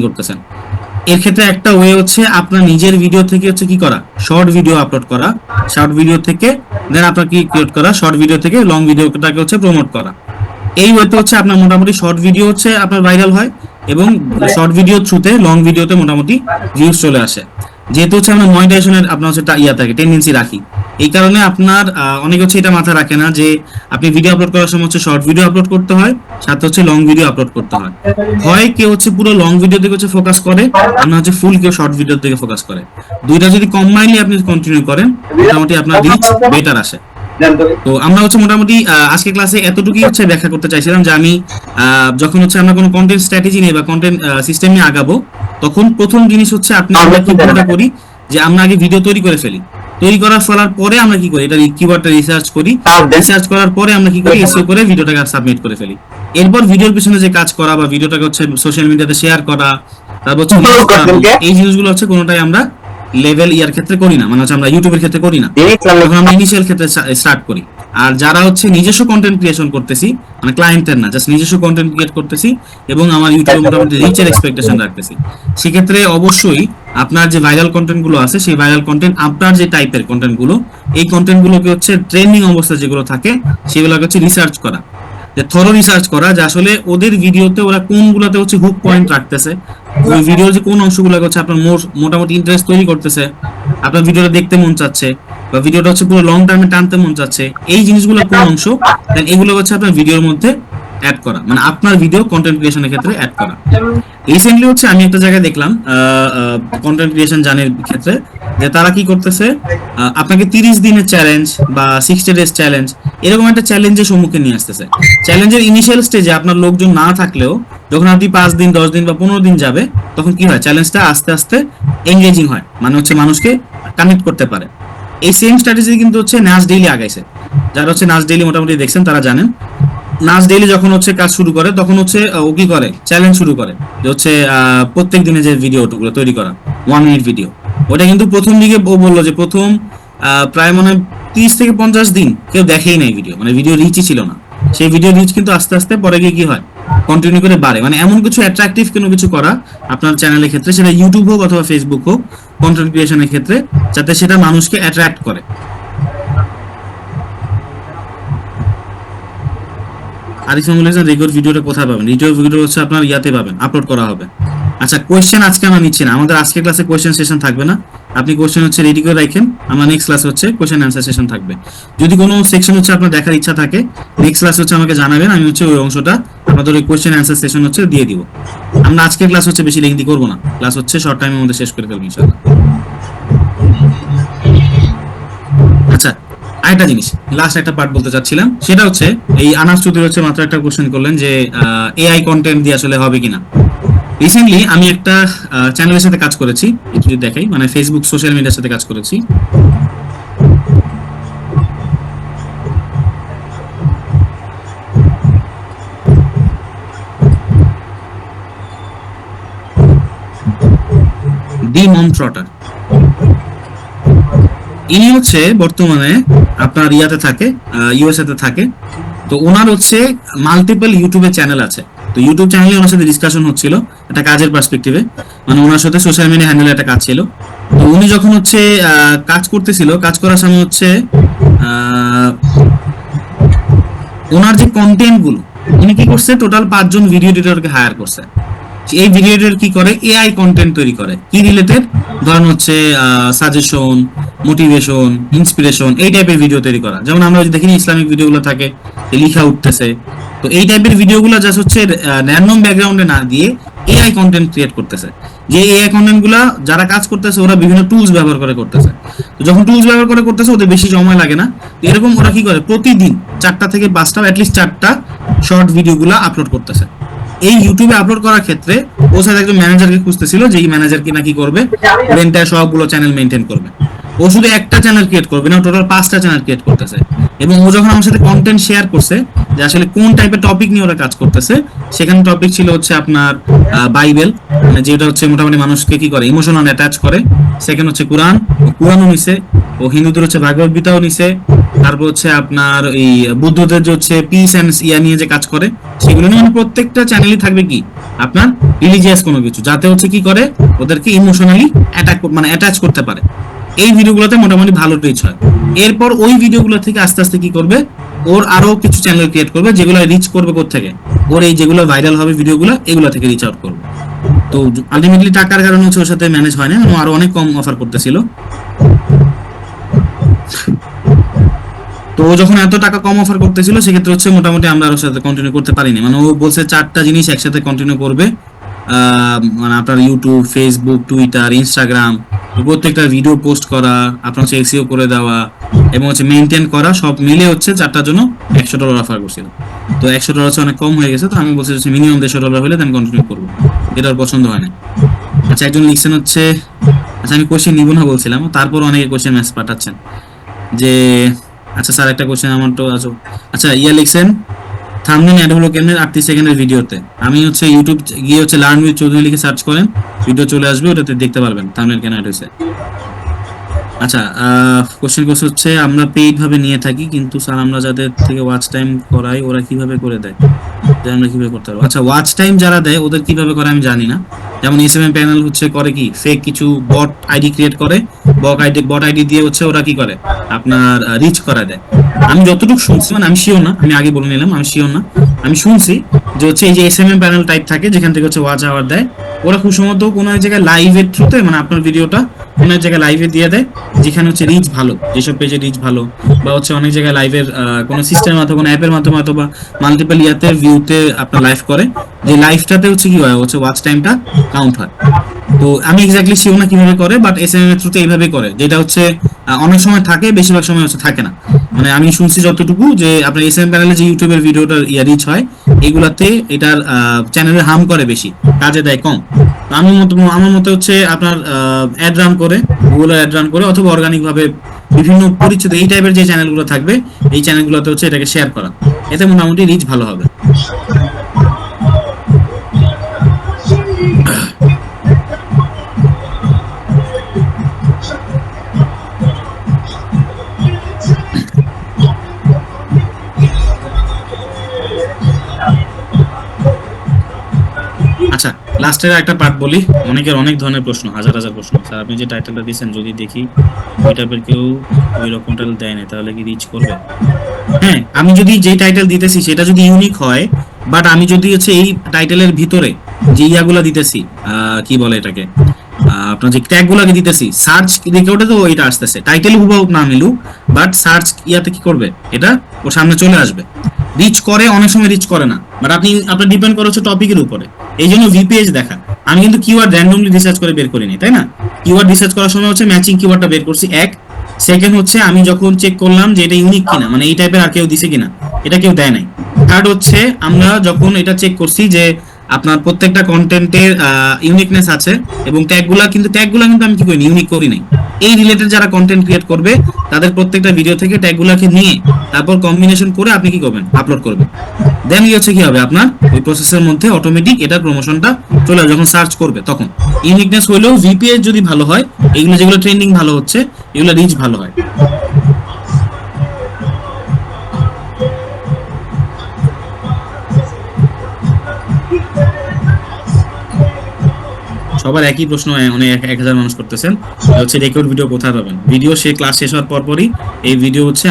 করতেছেন। এর ক্ষেত্রে একটা ওয়ে হচ্ছে আপনার নিজের ভিডিও থেকে হচ্ছে কি করা, শর্ট ভিডিও আপলোড করা, শর্ট ভিডিও থেকে দেন আপনার কি ক্রিয়েট করা, শর্ট ভিডিও থেকে লং ভিডিওটাকে হচ্ছে প্রমোট করা। এই ওয়েতে হচ্ছে আপনার মোটামুটি শর্ট ভিডিও হচ্ছে আপনার ভাইরাল হয় এবং শর্ট ভিডিও থ্রুতে লং ভিডিওতে মোটামুটি ভিউজ চলে আসে। যেহেতু হচ্ছে আমরা মনিটাইজেশনের আপনার হচ্ছে ইয়া থাকে টেন্ডেন্সি রাখি, এই কারণে আপনার অনেক হচ্ছে এটা মাথায় রাখে না যে আপনি ভিডিও আপলোড করার সময় হচ্ছে শর্ট ভিডিও আপলোড করতে হয়, সাথে হচ্ছে লং ভিডিও আপলোড করতে হয়। হয় কেউ হচ্ছে পুরো লং ভিডিও দিকে হচ্ছে ফোকাস করে, আর না হচ্ছে ফুল কেউ শর্ট ভিডিওর দিকে ফোকাস করে। দুইটা যদি কম্বাইনলি আপনি কন্টিনিউ করেন মোটামুটি আপনার রিচ বেটার আসে। তো আমরা হচ্ছে মোটামুটি আজকে ক্লাসে এতটুকুই হচ্ছে ব্যাখ্যা করতে চাইছিলাম যে আমি যখন হচ্ছে আমরা কোনো কন্টেন্ট স্ট্র্যাটেজি নিয়ে বা কন্টেন্ট সিস্টেম নিয়ে আগাবো, তখন প্রথম জিনিস হচ্ছে আমরা কি করি যে আমরা আগে ভিডিও তৈরি করে ফেলি। তৈরি ফেলার পরে আমরা কি করি, এটা কিওয়ার্ডটা রিসার্চ করি, রিসার্চ করার পরে আমরা কি করি, এসইও করে ভিডিওটাকে সাবমিট করে ফেলি। এরপর ভিডিওর পিছনে যে কাজ করা বা ভিডিওটাকে হচ্ছে সোশ্যাল মিডিয়াতে শেয়ার করা, তারপর হচ্ছে এই জিনিসগুলো হচ্ছে কোনোটাই আমরা লেভেল ইয়ার ক্ষেত্রে করি না, মানে হচ্ছে আমরা ইউটিউবের ক্ষেত্রে করি না, তখন আমরা ইনিশিয়াল ক্ষেত্রে স্টার্ট করি। আর যারা হচ্ছে নিজস্ব কন্টেন্ট ক্রিয়েশন করতেছি, মানে ক্লায়েন্টের না, জাস্ট নিজস্ব কন্টেন্ট ক্রিয়েট করতেছি এবং আমার ইউটিউবে মোটামুটি রিচের এক্সপেকটেশন রাখতেছি, সেক্ষেত্রে অবশ্যই আপনার যে ভাইরাল কন্টেন্ট গুলো আছে, সেই ভাইরাল কন্টেন্ট আপনার যে টাইপের কন্টেন্ট গুলো, এই কন্টেন্ট গুলোকে হচ্ছে ট্রেন্ডিং অবস্থা যেগুলো থাকে সেগুলোকে হচ্ছে রিসার্চ করা, যে থরো রিসার্চ করা যে আসলে ওদের ভিডিওতে ওরা কোনগুলোতে হচ্ছে হুক পয়েন্ট রাখতেছে, ওই ভিডিওর যে কোন অংশগুলো হচ্ছে আপনার মোটামুটি ইন্টারেস্ট তৈরি করতেছে, আপনার ভিডিওটা দেখতে মন চাচ্ছে বা ভিডিওটা হচ্ছে পুরো লং টার্মে টানতে মন চাচ্ছে, এই জিনিসগুলো কোন অংশ, দেন এগুলো হচ্ছে আপনার ভিডিওর মধ্যে অ্যাড করা, মানে আপনার ভিডিও কন্টেন্ট ক্রিয়েশনের ক্ষেত্রে অ্যাড করা। রিসেন্টলি হচ্ছে আমি একটা জায়গায় দেখলাম কন্টেন্ট ক্রিয়েশন জানের ক্ষেত্রে যে তারা কি করতেছে, আপনাকে 30 দিনের চ্যালেঞ্জ বা 60 ডেজ চ্যালেঞ্জ এরকম একটা চ্যালেঞ্জের সম্মুখীন নিয়ে আসতেছে। চ্যালেঞ্জের ইনিশিয়াল স্টেজে আপনার লোকজন না থাকলেও যখন আপনি 5 দিন 10 দিন বা 15 দিন যাবে, তখন কি হয়, চ্যালেঞ্জটা আস্তে আস্তে এঙ্গেজিং হয়, মানে হচ্ছে মানুষকে কানেক্ট করতে পারে। এই সেম স্ট্র্যাটেজি কিন্তু হচ্ছে নাচ ডেইলি আগাইছে। যারা হচ্ছে নাচ ডেইলি মোটামুটি দেখছেন তারা জানেন, নাচ ডেইলি যখন হচ্ছে কাজ শুরু করে তখন হচ্ছে ও কি করে, চ্যালেঞ্জ শুরু করে যে হচ্ছে প্রত্যেক দিনে যে ভিডিওগুলো তৈরি করা 1 মিনিট ভিডিও, ওটা কিন্তু প্রথম দিকে ও বললো যে প্রথম প্রায় মনে হয় 30 থেকে 50 দিন কেউ দেখেই নাই ভিডিও, মানে ভিডিও রিচই ছিল না। সেই ভিডিও রিচ কিন্তু আস্তে আস্তে পরে গিয়ে কি হয়, কন্টিনিউ করে বাড়ে। মানে এমন কিছু অ্যাট্রাকটিভ কোনো কিছু করা আপনার চ্যানেলের ক্ষেত্রে, সেটা ইউটিউব হোক অথবা ফেসবুক হোক, কন্টেন্ট ক্রিয়েশনের ক্ষেত্রে, যাতে সেটা মানুষকে অ্যাট্রাক্ট করে। রেকর্ড ভিডিওটা কোথায় পাবেন? ভিডিও হচ্ছে আপনার ইয়াতে পাবেন, আপলোড করা হবে। আচ্ছা, কোয়েশ্চেন আজকে আমরা নিচ্ছি না, আমাদের আজকে ক্লাসে কোয়েশ্চেন সেশন থাকবে না। আপনি কোয়েশ্চেন হচ্ছে রেডি করে রাখেন, আমরা নেক্সট ক্লাসে হচ্ছে কোয়েশ্চেন অ্যান্সার সেশন থাকবে। যদি কোনো সেকশন হচ্ছে আপনার দেখার ইচ্ছা থাকে, নেক্সট ক্লাস হচ্ছে আমাকে জানাবেন, আমি হচ্ছে ওই অংশটা আপনাদের ওই কোয়েশ্চেন অ্যান্সার সেশন হচ্ছে দিয়ে দিব। আমরা আজকের ক্লাস হচ্ছে বেশি লেন্থি করবো না, ক্লাস হচ্ছে শর্ট টাইমের মধ্যে শেষ করে ফেলবো ইনশাআল্লাহ। আচ্ছা, আরেকটা জিনিস লাস্ট একটা পার্ট বলতে চাচ্ছিলাম, সেটা হচ্ছে এই আনাস চৌধুরী হচ্ছে মাত্র একটা কোশ্চেন করলেন যে এআই কন্টেন্ট দিয়ে আসলে হবে কিনা। রিসেন্টলি আমি একটা চ্যানেলের সাথে কাজ করেছি, একটু যদি দেখাই, মানে ফেসবুক সোশ্যাল মিডিয়ার সাথে কাজ করেছি। দি মম ট্রটার, ইনি হচ্ছে বর্তমানে আপনার ইয়াতে থাকে, ইউএসএ তে থাকে। তো ওনার হচ্ছে মাল্টিপল ইউটিউবে চ্যানেল আছে। তো ইউটিউব চ্যানেলে ওনার সাথে ডিসকাশন হচ্ছিল একটা কাজের পার্সপেক্টিভে, মানে ওনার সাথে সোশ্যাল মিডিয়া হ্যান্ডেলে একটা কাজ ছিল। তো উনি যখন হচ্ছে কাজ করতেছিল, কাজ করার সময় হচ্ছে ওনার যে কন্টেন্ট গুলো, উনি কি করছে, টোটাল 5 জন ভিডিও এডিটরকে হায়ার করছে। এই ভিডিও এডিটর কি করে, এআই কন্টেন্ট তৈরি করে, কি রিলেটেড, ধরেন হচ্ছে সাজেশন, মোটিভেশন, ইন্সপিরেশন, এই টাইপের ভিডিও তৈরি করা। যেমন আমরা দেখি ইসলামিক ভিডিওগুলো থাকে, লেখা উঠতেছে, তো এই টাইপের ভিডিওগুলো জাস্ট হচ্ছে র্যান্ডম ব্যাকগ্রাউন্ডে না দিয়ে এআই কন্টেন্ট ক্রিয়েট করতেছে। যে এআই কন্টেন্ট গুলা যারা কাজ করতেছে ওরা বিভিন্ন টুলস ব্যবহার করে করতেছে। তো যখন টুলস ব্যবহার করে করতেছে ওদের বেশি সময় লাগে না। এরকম ওরা কি করে, প্রতিদিন 4টা থেকে 5টা, অ্যাটলিস্ট 4টা শর্ট ভিডিওগুলো আপলোড করতেছে। এই ইউটিউবে আপলোড করার ক্ষেত্রে ও সাথে একজন ম্যানেজারকে খুঁজতেছিল, যে এই ম্যানেজার কিনা কি করবে, এন্টায়ার সবগুলো চ্যানেল মেইনটেইন করবে। ও শুধু একটা চ্যানেল ক্রিয়েট করবে না, টোটাল 5টা চ্যানেল ক্রিয়েট করতেছে। এবং ও যখন আমার সাথে কন্টেন্ট শেয়ার করছে যে আসলে কোন টাইপের টপিক নিয়ে ওরা কাজ করতেছে, সেখানে টপিক ছিল হচ্ছে আপনার বাইবেল, মানে যেটা হচ্ছে মোটামুটি মানুষকে কি করে, ইমোশনাল অ্যাটাচ করে। সেকেন্ড হচ্ছে কোরআনও নিছে, ও হিন্দুদের হচ্ছে ভাগবত গীতাও নিছে, তারপর হচ্ছে আপনার এই বুদ্ধদের যে হচ্ছে পিস অ্যান্ড ইয়া নিয়ে যে কাজ করে সেগুলো নিয়ে, মানে প্রত্যেকটা চ্যানেলই থাকবে কি আপনার রিলিজিয়াস কোনো কিছু, যাতে হচ্ছে কি করে ওদেরকে ইমোশনালি মানে অ্যাটাচ করতে পারে। এই ভিডিওগুলোতে মোটামুটি ভালো রিচ হয়। এরপর ওই ভিডিওগুলো থেকে আস্তে আস্তে কি করবে, ওর আরো কিছু চ্যানেল ক্রিয়েট করবে যেগুলো রিচ করবে থেকে, ওর এই যেগুলো ভাইরাল হবে ভিডিওগুলো এগুলো থেকে রিচ আউট করবে। তো আলটিমেটলি টাকার কারণে হচ্ছে ওর সাথে ম্যানেজ হয় না, আরো অনেক কম অফার করতেছিল। তো ও যখন এত টাকা কম অফার করতেছিল সেক্ষেত্রে হচ্ছে মোটামুটি আমরা ওর সাথে কন্টিনিউ করতে পারিনি। মানে ও বলছে 4টা জিনিস একসাথে কন্টিনিউ করবে, মানে আপনার ইউটিউব, ফেসবুক, টুইটার, ইনস্টাগ্রাম, প্রত্যেকটা ভিডিও পোস্ট করা, আপনার হচ্ছে এসইও করে দেওয়া এবং হচ্ছে মেনটেন করা, সব মিলে হচ্ছে 4টার জন্য $100 অফার করছিল। তো $100 হচ্ছে অনেক কম হয়ে গেছে, তো আমি বলছি হচ্ছে মিনিমাম $150 হলে আমি কন্টিনিউ করবো। এটা ওর পছন্দ হয় না। আচ্ছা, একজন লিখছেন হচ্ছে, আচ্ছা আমি কোশ্চেন নিব না বলছিলাম, তারপর অনেকে কোশ্চেন মেসেজ পাঠাচ্ছেন যে আচ্ছা স্যার একটা কোশ্চেন আমার তো আছে। আচ্ছা ইয়া লিখছেন থাম্বনেল অ্যাড হলো কেন 38 সেকেন্ডের ভিডিওতে? আমি হচ্ছে ইউটিউব গিয়ে হচ্ছে লার্ন উইথ চৌধুরী লিখে সার্চ করেন, ভিডিও চলে আসবে, ওটাতে দেখতে পারবেন থাম্বনেল কেন অ্যাড হয়েছে। আচ্ছা, কোশ্চেন হচ্ছে আমরা পেইড ভাবে নিয়ে থাকি, কিন্তু স্যার আমরা যাদের থেকে ওয়াচ টাইম করাই ওরা কিভাবে করে দেয়, যে আমরা কিভাবে করতে পারবো? আচ্ছা, ওয়াচ টাইম যারা দেয় ওদের কিভাবে করে আমি জানি না। যেমন এসএমএম প্যানেল হচ্ছে করে কি ফেক কিছু বট আইডি ক্রিয়েট করে, বট আইডি দিয়ে হচ্ছে ওরা কি করে আপনার রিচ করা দেয়। আমি যতটুকু শুনছি, মানে আমি শিওর না, আমি আগে বলে নিলাম আমি শিওর না, আমি শুনছি যে হচ্ছে এই যে এসএমএম প্যানেল টাইপ থাকে যেখান থেকে হচ্ছে ওয়াচ আওয়ার দেয়, ওরা খুব সম্ভবত কোনো এক জায়গায় লাইভের থ্রুতে, মানে আপনার ভিডিওটা কোনো এক জায়গায় লাইভে দিয়ে দেয় যেখানে হচ্ছে রিচ ভালো, যেসব পেজে রিচ ভালো, বা হচ্ছে অনেক জায়গায় লাইভের কোনো সিস্টেমের মাধ্যমে, কোনো অ্যাপের মাধ্যমে অথবা মাল্টিপল ইয়াতে ভিউতে আপনার লাইভ করে, যে লাইভটাতে হচ্ছে কি হয় হচ্ছে ওয়াচ টাইমটা কাউন্ট হয়। তো আমি এক্স্যাক্টলি শিওর না কিভাবে করে, বাট এসএমএম এর থ্রুতে এইভাবে করে, যেটা হচ্ছে অনেক সময় থাকে, বেশিরভাগ সময় হচ্ছে থাকে না। মানে আমি শুনছি যতটুকু যে আপনার এসএমএম প্যানেলে যে ইউটিউবের ভিডিওটার রিচ হয় এগুলাতে এটার চ্যানেলে হার্ম করে বেশি, কাজে দেয় কম। তো আমার মতে হচ্ছে আপনার অ্যাড রান করে, গুগলের অ্যাড রান করে অথবা অর্গানিক ভাবে বিভিন্ন পরিচিত এই টাইপের যে চ্যানেলগুলো থাকবে এই চ্যানেলগুলোতে হচ্ছে এটাকে শেয়ার করা, এতে মোটামুটি রিচ ভালো হবে। আচ্ছা, লাস্টের একটা পার্ট বলি। অনেকের অনেক ধরনের প্রশ্ন, হাজার হাজার প্রশ্ন। স্যার আপনি যে টাইটেলটা দিয়েছেন যদি দেখি ওই টাইপের কেউ ওই রকম টাইটেল দেয় না, তাহলে কি রিচ করবে? হ্যাঁ, আমি যদি যে টাইটেল দিতেছি সেটা যদি ইউনিক হয়, বাট আমি যদি হচ্ছে এই টাইটেলের ভিতরে যে ইয়াগুলা দিতেছি, কি বলে এটাকে, আপনার যে ট্যাগ গুলাকে দিতেছি, সার্চ রেকর্ডে তো এটা আসতেছে, টাইটেল হুবহু না মিলুক, বাট সার্চ ইয়াতে কি করবে, এটা ওর সামনে চলে আসবে। রিচ করে, অনেক সময় রিচ করে না, বাট আপনার ডিপেন্ড করে হচ্ছে টপিকের উপরে। এই জন্য ভিপিএইচ দেখা, আমি কিন্তু কিওয়ার্ড র্যান্ডমলি রিসার্চ করে বের করিনি, তাই না? কিওয়ার্ড রিসার্চ করার সময় হচ্ছে ম্যাচিং কিওয়ার্ডটা বের করছি, এক। সেকেন্ড হচ্ছে আমি যখন চেক করলাম যে এটা ইউনিক কিনা, মানে এই টাইপের আর কেউ দিছে কিনা, এটা কেউ দেয় নাই। থার্ড হচ্ছে আমরা যখন এটা চেক করছি যে আপনার প্রত্যেকটা কন্টেন্টের ইউনিকনেস আছে এবং ট্যাগগুলা কিন্তু আমি কি করিনি, ইউনিক করি নাই। এই রিলেটেড যারা কন্টেন্ট ক্রিয়েট করবে তাদের প্রত্যেকটা ভিডিও থেকে ট্যাগগুলাকে নিয়ে তারপর কম্বিনেশন করে আপনি কি করবেন, আপলোড করবেন। দেন হচ্ছে কি হবে, আপনার ওই প্রসেসের মধ্যে অটোমেটিক এটার প্রমোশনটা চলে আসবে যখন সার্চ করবে তখন। ইউনিকনেস হইলেও ভিপিএস যদি ভালো হয়, এগুলো যেগুলো ট্রেন্ডিং ভালো হচ্ছে এগুলো রিচ ভালো হয়। সবার একই প্রশ্ন, অনেক 1000 মানুষ করতেছেন, হচ্ছে রেকর্ড ভিডিও কোথায় পাবেন। ভিডিও সে ক্লাস শেষ হওয়ার পরপরই এই ভিডিও হচ্ছে